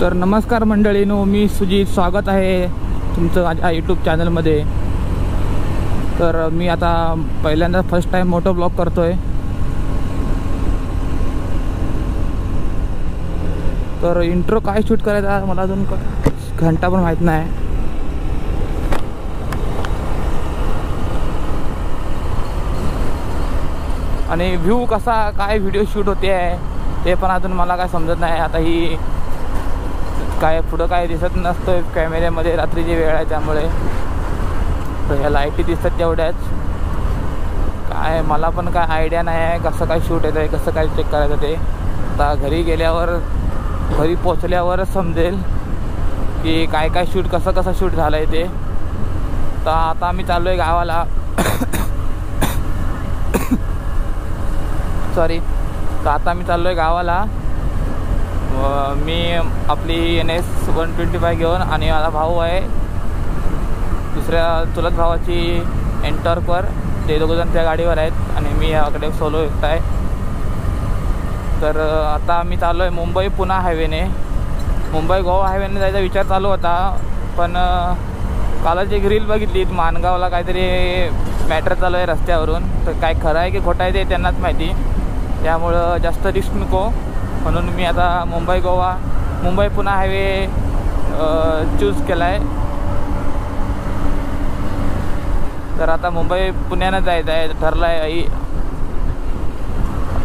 तर नमस्कार मंडळीनो, मी सुजित, स्वागत आहे तुमचं माझ्या यूट्यूब चॅनलमध्ये। तर मी आता पहिल्यांदा फर्स्ट टाइम मोटो ब्लॉग करतोय। तर इंट्रो काय शूट करायचा मला अजून घंटा पण माहीत नाही। आणि व्ह्यू कसा काय व्हिडिओ शूट होते आहे ते पण अजून मला काय समजत नाही। आता ही काय पुढं काय दिसत नसतोय कॅमेऱ्यामध्ये, रात्रीची वेळ आहे त्यामुळे। तर ह्या लाईटी दिसतात तेवढ्याच, काय मला पण काय आयडिया नाही आहे कसं काय शूट येतं आहे, कसं काय चेक करायचं ते। आता घरी गेल्यावर, घरी पोचल्यावरच समजेल की काय काय शूट, कसं शूट झालं आहे ते। तर आता आम्ही चाललो आहे गावाला सॉरी। तर आता मी चाललो आहे गावाला। मी आपली NS 125 घेऊन आणि माझा भाऊ आहे दुसऱ्या चुलत भावाची एंटॉर्कवर, ते दोघंजण त्या गाडीवर आहेत आणि मी याकडे सोलो एकटा आहे। तर आता मी चाललो आहे मुंबई पुणे हायवेने, मुंबई गोवा हायवेने जायचा विचार चालू होता। पण कालच एक रील बघितली, माणगावला काहीतरी मॅटर चालू आहे रस्त्यावरून। तर काय खरं आहे की खोटं आहे ते त्यांनाच माहिती, त्यामुळं जास्त रिस्क नको म्हणून मी आता मुंबई पुणे हायवे चूज केला आहे। तर आता मुंबई पुण्यानं जायचं आहे ठरलं आहे।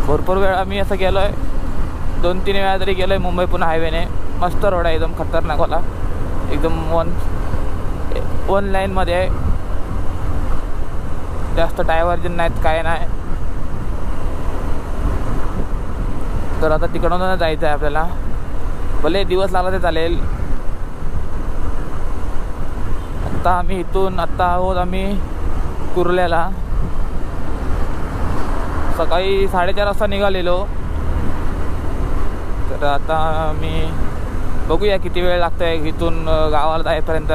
भरपूर वेळा मी असं गेलो आहे, 2-3 वेळा तरी गेलो आहे मुंबई पुणे हायवेने। मस्त रोड आहे, एकदम खतरनाक वाला, एकदम वन लाईनमध्ये आहे, जास्त डायव्हर्जन नाहीत, काय नाही। तर आता तिकडून जायचं आहे आपल्याला, भले दिवस लागला ते चालेल। आत्ता आहोत आम्ही कुर्ल्याला, सकाळी 4:30 वाजता निघालेलो। तर आता मी बघूया किती वेळ लागतो आहे इथून गावाला जाईपर्यंत।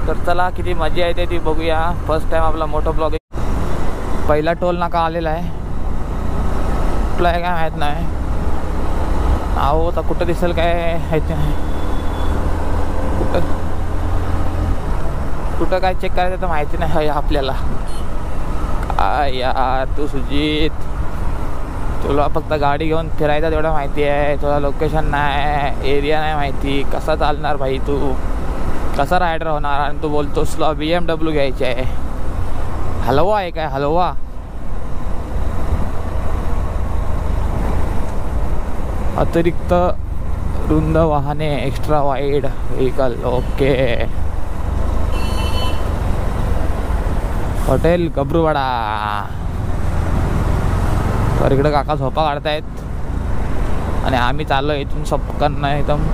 तर चला, किती मजा येते ती बघूया। फर्स्ट टाइम आपला मोठा ब्लॉग, पहिला टोल नाका आलेला आहे, कुठला आहे काय माहीत नाही। अहो आता कुठं दिसेल काय नाही, कुठं काय चेक करायचं तर माहिती नाही आपल्याला। काय यार तू सुजित, तुला फक्त गाडी घेऊन फिरायचं तेवढं माहिती आहे, तुला लोकेशन नाही, एरिया नाही माहिती, कसा चालणार भाई तू, कसा रायडर होणार? आणि तू बोलतोस तुला BMW घ्यायची आहे, हलवा आहे काय हलवा? अतिरिक्त रुंद वाहने, extra wide vehicle, okay. Hotel Gabruwada. तर इकडे काका झोपा काढतायत आणि आम्ही चाललो इथून सपकन एकदम।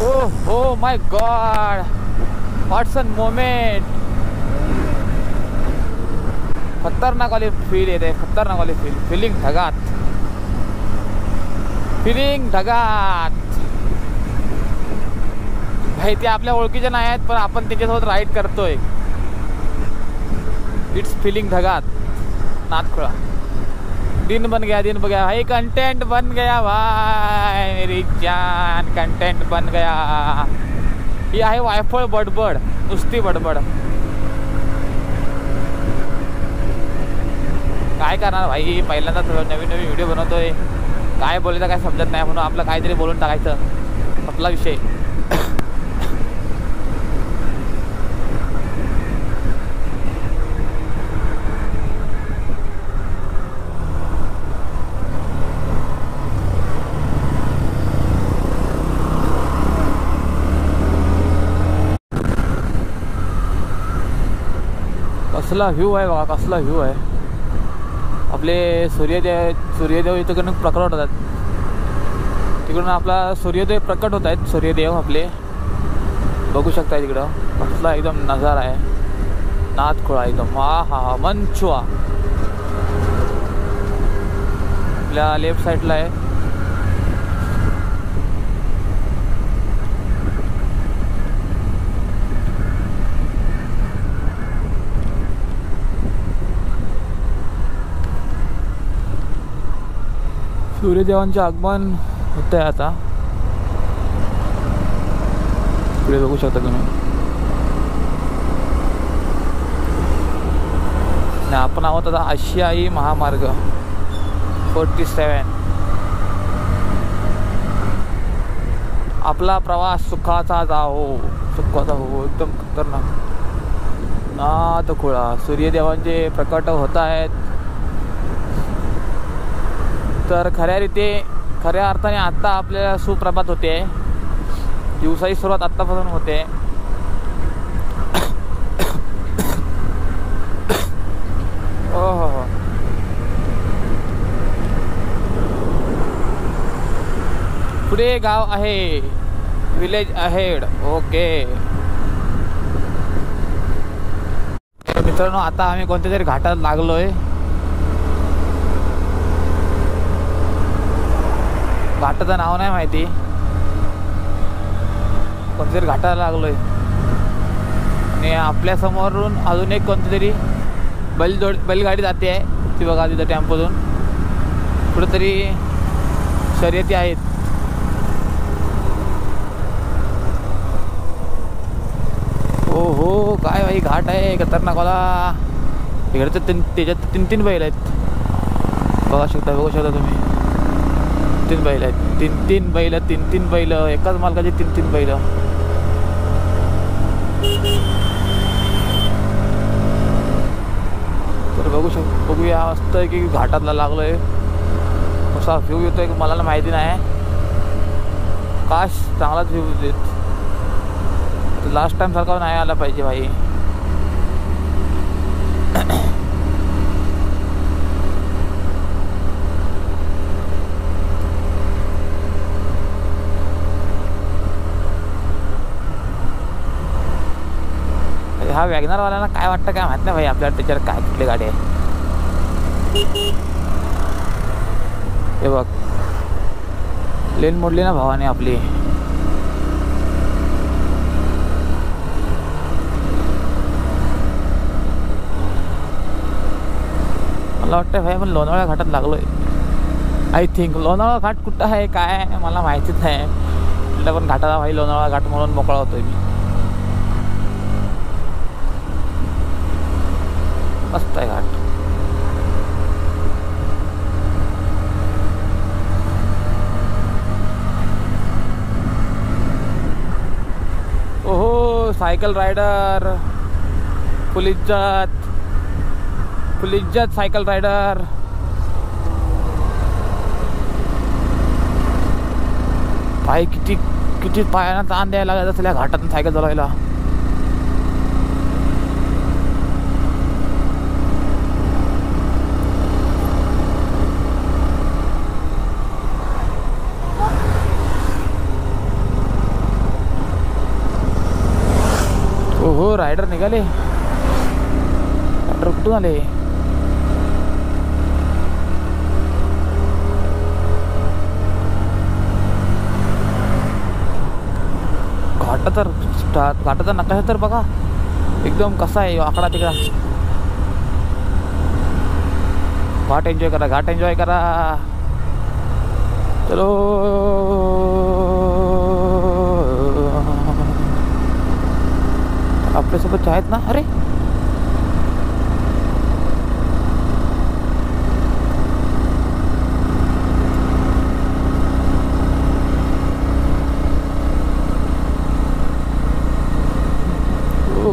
Oh my God! What's a moment? खतरनाक वाली फील येते, खतरनाक वाली फिलिंग ढगात भाई. ते आपल्या ओळखीचे नाही आहेत पण आपण त्यांच्यासोबत राईड करतोय. इट्स फिलिंग ढगात नाथखोळा. दिन बन गया भाई, कंटेंट बन गया भाई, मेरी जान कंटेंट बन गया. ही आहे वायफळ बडबड, नुसती बडबड. काय करणार भाई, पहिल्यांदा नवीन व्हिडिओ बनवतोय, काय बोलायचं काय समजत नाही, म्हणून आपलं काहीतरी बोलून टाकायचं आपला विषय. कसला व्ह्यू आहे बघा, कसला व्ह्यू आहे. आपले सूर्यदेव इथं प्रकट होतात. तिकडून आपला सूर्योदय प्रकट होत आहेत सूर्यदेव आपले, बघू शकता तिकडं. कसला एकदम नजारा आहे नाथखोळा एकदम. हा मंचुआ आपल्या लेफ्ट साईडला आहे. सूर्यदेवांचे आगमन होत आहे आता. पुढे बघू शकता तुम्ही. आपण आहोत आता आशियाई महामार्ग 47. आपला प्रवास सुखाचा जावो, सुखाचा हो. एकदम खतरनाक नाथखोळा. सूर्यदेवांचे प्रकट होत आहेत. तर खऱ्या अर्थाने आत्ता आपल्याला सुप्रभात होते. दिवसाची सुरुवात आत्तापासून होते. हो. पुढे गाव आहे, विलेज अहेड. ओके मित्रांनो, आता आम्ही कोणत्या तरी घाटात लागलोय. घाटाचं नाव नाही माहिती, कोणत्या तरी घाटाला लागलोय. आणि आपल्या समोरून अजून एक कोणती तरी बैलगाडी जाते आहे. ती बघा तिथं टेम्पोतून कुठंतरी शर्यती आहेत. हो काय भाई घाट आहे खतरनाकवाला. इकडे तर त्याच्यात तीन बैल आहेत. बघू शकता तुम्ही. तीन बैल आहेत, तीन बैल एकाच मालकाचे तीन बैल. तर बघूया मस्त आहे की घाटातला लागलोय. कसा व्ह्यू येतोय मला माहिती नाही. काश चांगलाच व्ह्यू देत. लास्ट टाइम सारखा नाही आला पाहिजे भाई. हा वॅगनरवाल्यांना काय वाटतं काय माहित नाही भाई, आपल्याला त्याच्यावर काय कुठली गाडी आहे. हे बघ लेन मोडली ना भावाने आपली. मला वाटतं भाई आपण लोणावळा घाटात लागलोय. आय थिंक लोणावळा घाट कुठं आहे काय मला माहितीच नाही. कुठल्या पण घाटाला भाई लोणावळा घाट म्हणून मोकळा होतोय मी. मस्त आहे घाट. ओहो सायकल रायडर फुल इज्जत सायकल रायडर. भाई किती पायाना ताण द्यायला लागत असेल या घाटातून सायकल चालवायला. हो रायडर निघाले. रायडर कुठून आले? घाटाचा नकाशा तर बघा एकदम कसा आहे, आकडा तिकडा. घाट एन्जॉय करा, घाट एन्जॉय करा. चलो आपल्यासोबत आहेत ना. अरे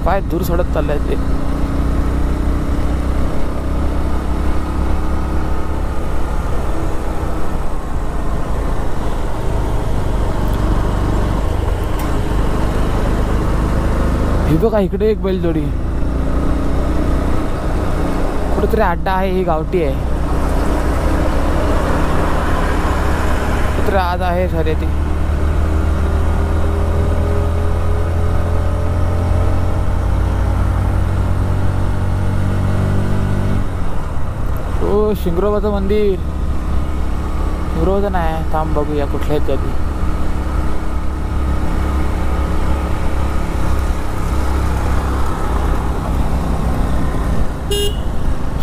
काय दूर सोडत चाललंय ते. हे बघा इकडे एक बैलजोडी, कुठेतरी अड्डा आहे. ही गावठी आहे, कुठेतरी आज आहे शर्यती. हो शिंगरोबाचं मंदिर. शिंगरोबाचं नाही, थांब बघूया कुठल्या आहेत कधी.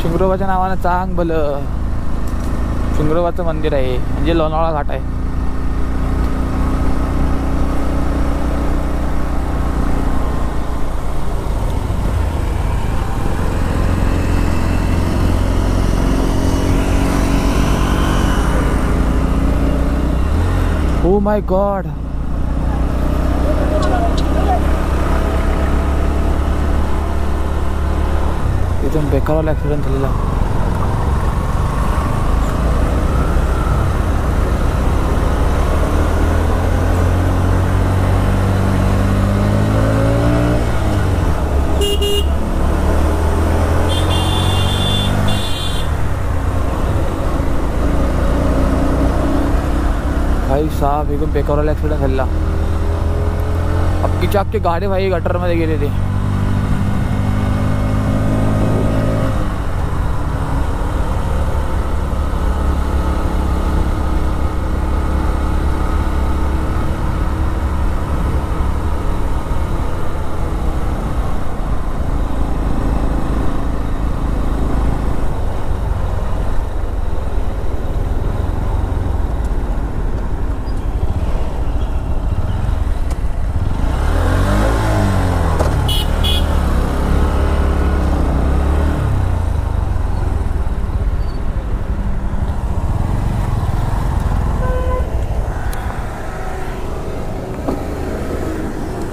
शिंगरोबाच्या नावानं चांग भलं शिंगरोबाचं मंदिर आहे, म्हणजे लोणावळा घाट आहे. Oh my God. इथून बेकारवाला ॲक्सिडेंट झालेला. भाई साहब एकदम बेकारवाला ॲक्सिडेंट झालेला. अख्खीच्या अख्खी गाडी भाई गटरमध्ये गेले ते.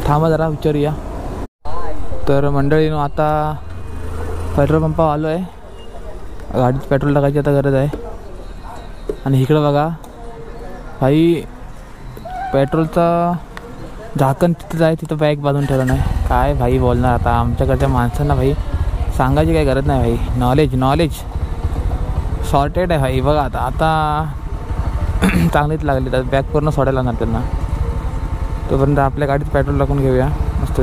थांबा जरा विचारूया. तर मंडळीनं आता पेट्रोल पंपावर आलो आहे. गाडीत पेट्रोल टाकायची आता गरज आहे. आणि इकडं बघा भाई पेट्रोलचा झाकण तिथंच आहे, तिथं बॅग बांधून ठेवलं नाही. काय भाई बोलणार आता आमच्याकडच्या माणसांना भाई, सांगायची काही गरज नाही भाई. नॉलेज शॉर्टेड आहे भाई. बघा आता चांगलीच लागली तर बॅग पूर्ण सोडायला लागणार त्यांना. तोपर्यंत आपल्या गाडीत पेट्रोल टाकून घेऊया मस्त.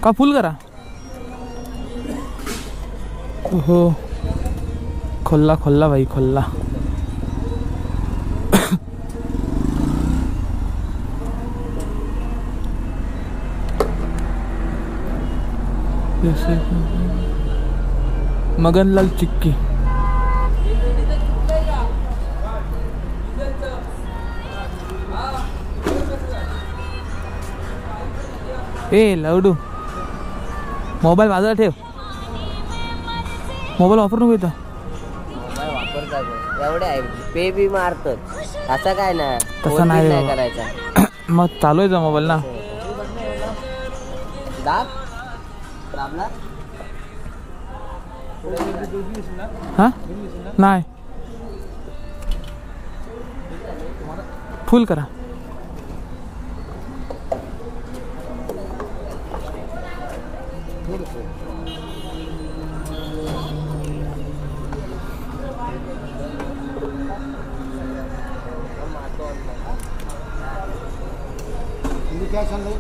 का फुल करा. हो खोल्ला भाई खोल्ला. मगनलाल चिक्की. ए लावडू मोबाईल बाजूला ठेव. मोबाईल वापरू नको इथं. मोबाईल वापरतात एवढे आहे, पे बी मारतात असं काय नाही. तसं नाही करायचा. मग चालू आहे मोबाईल ना. दाबला हां नाही फुल करा. क्या सांगू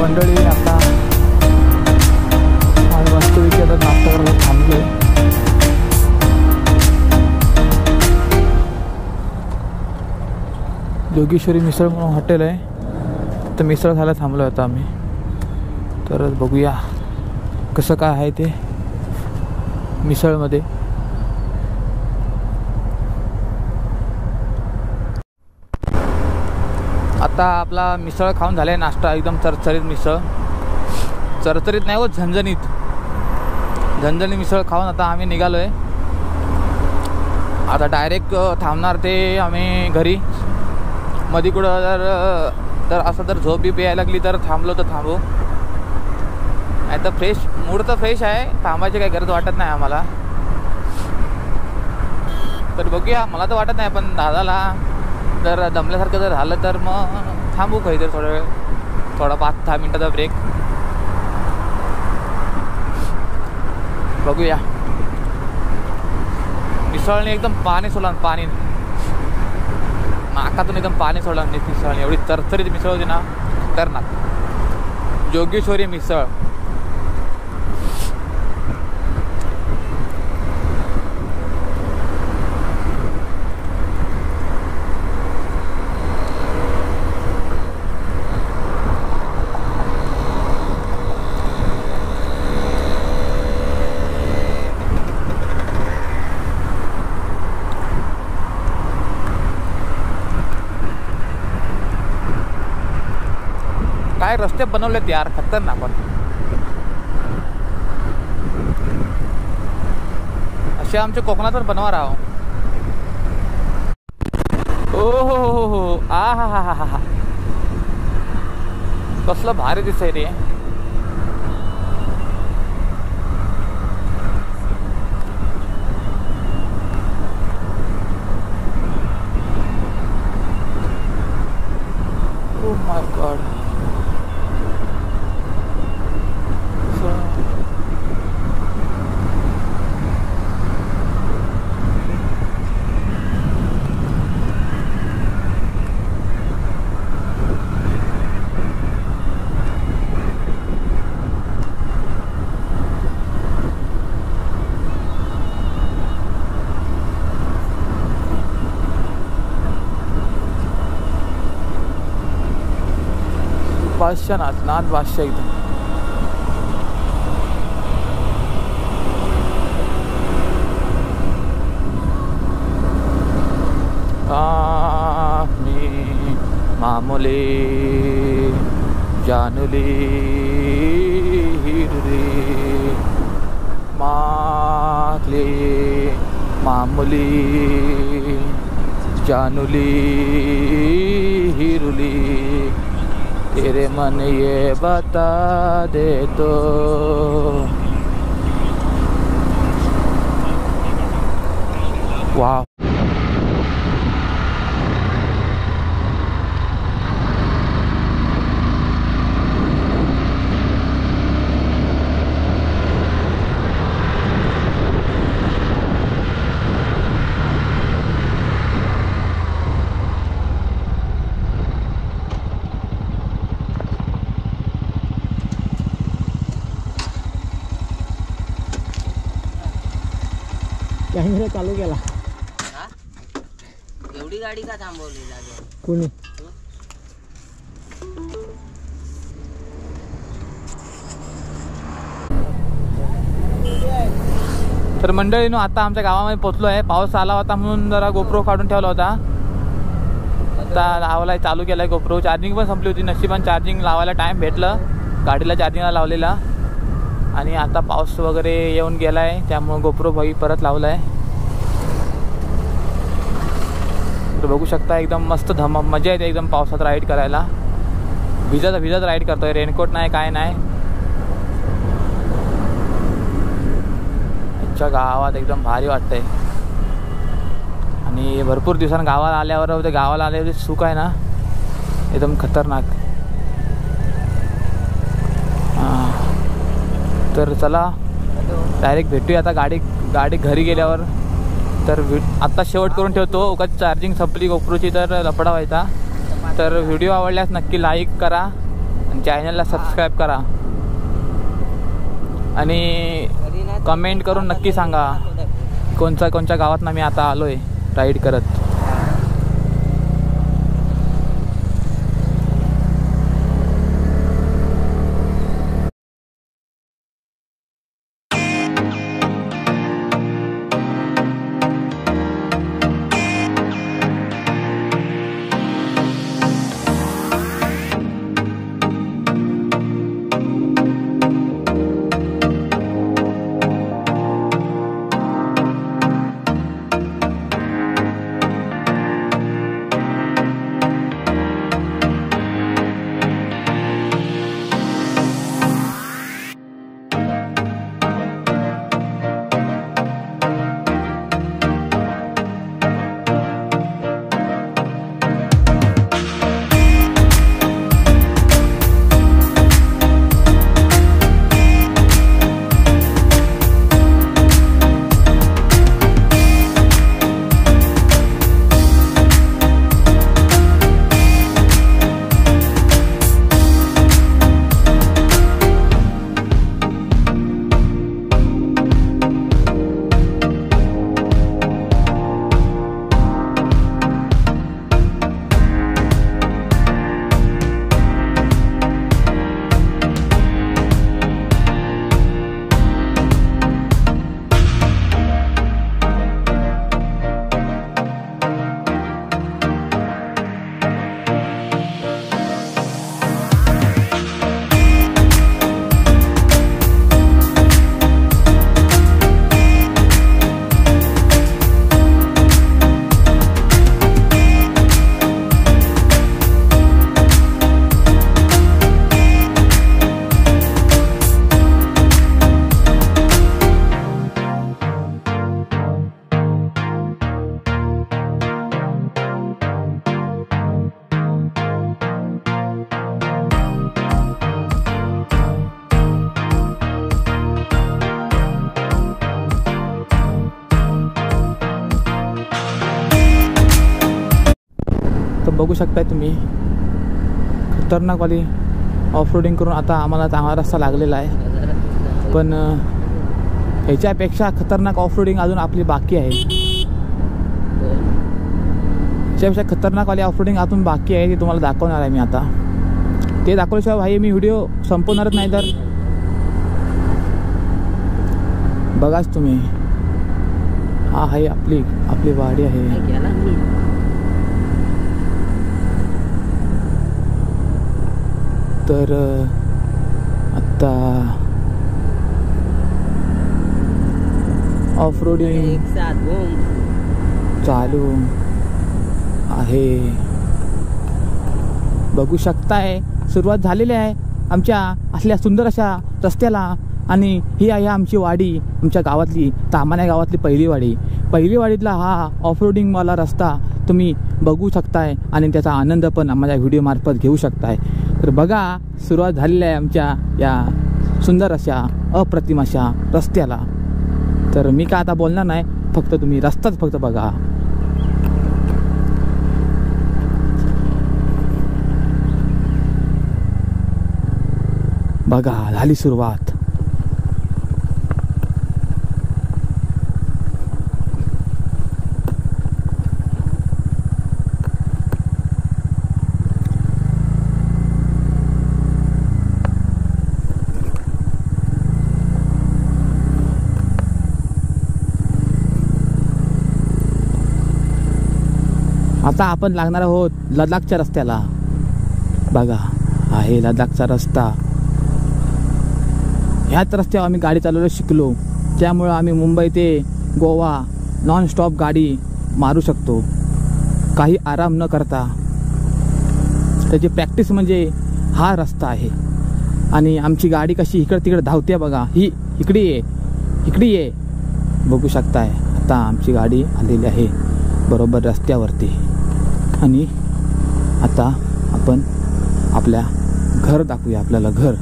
मंडळी आता आम्ही मस्तपैकी आता नाश्ता करायला थांबलोय. जोगेश्वरी मिसळ म्हणून हॉटेल आहे, तर मिसळ खायला थांबलो आता आम्ही. तर बघूया कसं काय आहे ते मिसळमध्ये. आता आपला मिसळ खाऊन झाला आहे नाश्ता, एकदम चरचरीत मिसळ. चरचरीत नाही हो, झणझणीत मिसळ खाऊन आता आम्ही निघालो आहे. आता डायरेक्ट थांबणार ते आम्ही घरी. मध्ये कुठं जर असं जर झोप बी यायला लागली तर थांबलो तर थांबू, नाही तर फ्रेश मूड तर फ्रेश आहे, थांबायची काही गरज वाटत नाही आम्हाला. तर बघूया, मला तर वाटत नाही, पण दादाला जर दमल्यासारखं जर झालं तर मग थांबू काहीतरी थोडा वेळ, थोडा 5-10 मिनटाचा ब्रेक. बघूया. मिसळने एकदम पाणी सोडलं, पाणी नाकातून एकदम पाणी सोडलं मिसळने. एवढी चरचरीत मिसळ होती ना, खतरनाक. जोगेश्वरी मिसळ. काय रस्ते बनवलेत यार, खतरनाक. पण असे आमच्या कोकणात बनवा राव. ओ हो, आ हा, कसलं भारी दिसतंय रे. Oh my God. बादशाह नाथ बादशाह एकदम. मी मामुली जानुली हिररी मातली मामुली जानुली हिरुली तेरे मन ये बता दे तो. वाह. कॅमेरा चालू केला. एवढी गाडी का थांबवली लागेल कोणी? तर मंडळीनो आता आमच्या गावामध्ये पोहोचलो आहे. पाऊस आला होता म्हणून जरा गोप्रो काढून ठेवला होता. आता लावायला चालू केला आहे गोप्रो. चार्जिंग पण संपली होती. नशिबाने चार्जिंग लावायला टाईम भेटलं. गाडीला चार्जिंगला लावलेला. आणि आता पाऊस वगैरे येऊन गेला आहे त्यामुळे गोप्रो भाई परत लावला आहे. तर बघू शकता एकदम मस्त मजा येते एकदम पावसात राईड करायला. भिजत राईड करतोय. रेनकोट नाही काय नाही. आजच्या गावात एकदम भारी वाटतंय. आणि भरपूर दिवसांनी गावाला आल्यावर ते गावाला आल्यावर सुख आहे ना एकदम खतरनाक. तर चला डायरेक्ट भेटूया आता गाडी घरी गेल्यावर. तर आत्ता शेवट करून ठेवतो. उगाच चार्जिंग संपली गोप्रोची तर लफडा व्हायचा. तर व्हिडिओ आवडल्यास नक्की लाईक करा आणि चॅनलला सबस्क्राईब करा आणि कमेंट करून नक्की सांगा कोणत्या गावातनं मी आता आलो आहे राईड करत. बघू शकताय तुम्ही खतरनाकवाली ऑफरोडिंग करून आता आम्हाला चांगला रस्ता लागलेला आहे. पण ह्याच्यापेक्षा खतरनाक ऑफरोडिंग अजून आपली बाकी आहे. ह्याच्यापेक्षा खतरनाकवाली ऑफरोडिंग अजून बाकी आहे ती तुम्हाला दाखवणार आहे मी आता. ते दाखवल्याशिवाय भाई मी व्हिडिओ संपवणारच नाही. तर बघाच तुम्ही, हा आहे आपली वाडी आहे. तर आता ऑफ रोडिंग चालू आहे. बघू शकताय सुरुवात झालेली आहे आमच्या असल्या सुंदर अशा रस्त्याला. आणि ही आहे आमची वाडी, आमच्या गावातली, तामाण्या गावातली पहिली वाडीतला हा ऑफ रोडिंगवाला रस्ता तुम्ही बघू शकताय आणि त्याचा आनंद पण माझ्या व्हिडिओमार्फत घेऊ शकताय. तर बघा सुरुवात झालेली आहे आमच्या या सुंदर अशा अप्रतिम अशा रस्त्याला. तर मी काय आता बोलणार नाही, फक्त तुम्ही रस्ताच फक्त बघा. बघा झाली सुरुवात. आता आपण लागणार आहोत लडाखच्या रस्त्याला. बघा आहे लडाखचा रस्ता. ह्याच रस्त्यावर आम्ही गाडी चालवायला शिकलो, त्यामुळं आम्ही मुंबई ते गोवा नॉन स्टॉप गाडी मारू शकतो काही आराम न करता. त्याची प्रॅक्टिस म्हणजे हा रस्ता आहे. आणि आमची गाडी कशी इकडे तिकडे धावते बघा. ही इकडे ये बघू शकताय. आता आमची गाडी आलेली आहे बरोबर रस्त्यावरती. आणि आता आपण आपल्या घर दाखवूया, आपल्याला घर.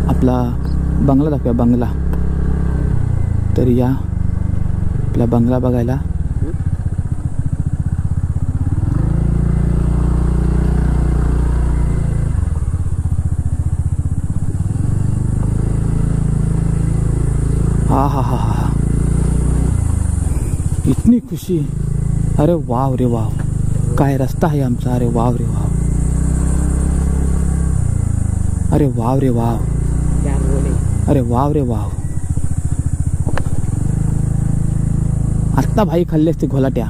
आपला बंगला दाखवूया, बंगला. तर या आपला बंगला बघायला. हा हा हा हा, इतनी खुशी. अरे वाव रे वाव, काय रस्ता आहे आमचा. अरे वाव रे वाव, अरे वाव रे वाव, अरे वाव रे वाव. आत्ता भाई खाल्ले असते घोलाट्या.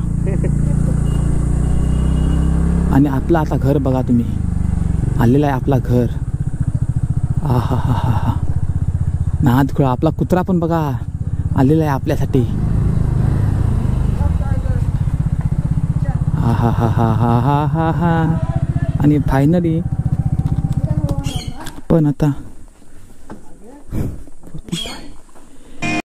आणि आपला आता घर बघा तुम्ही, आलेला आहे आपला घर. आ हा हा हा हा, नाद खुळा. आपला कुत्रा पण बघा आलेला आहे आपल्यासाठी. हा हा हा हा हा हा हा हा. आणि फायनली पण आता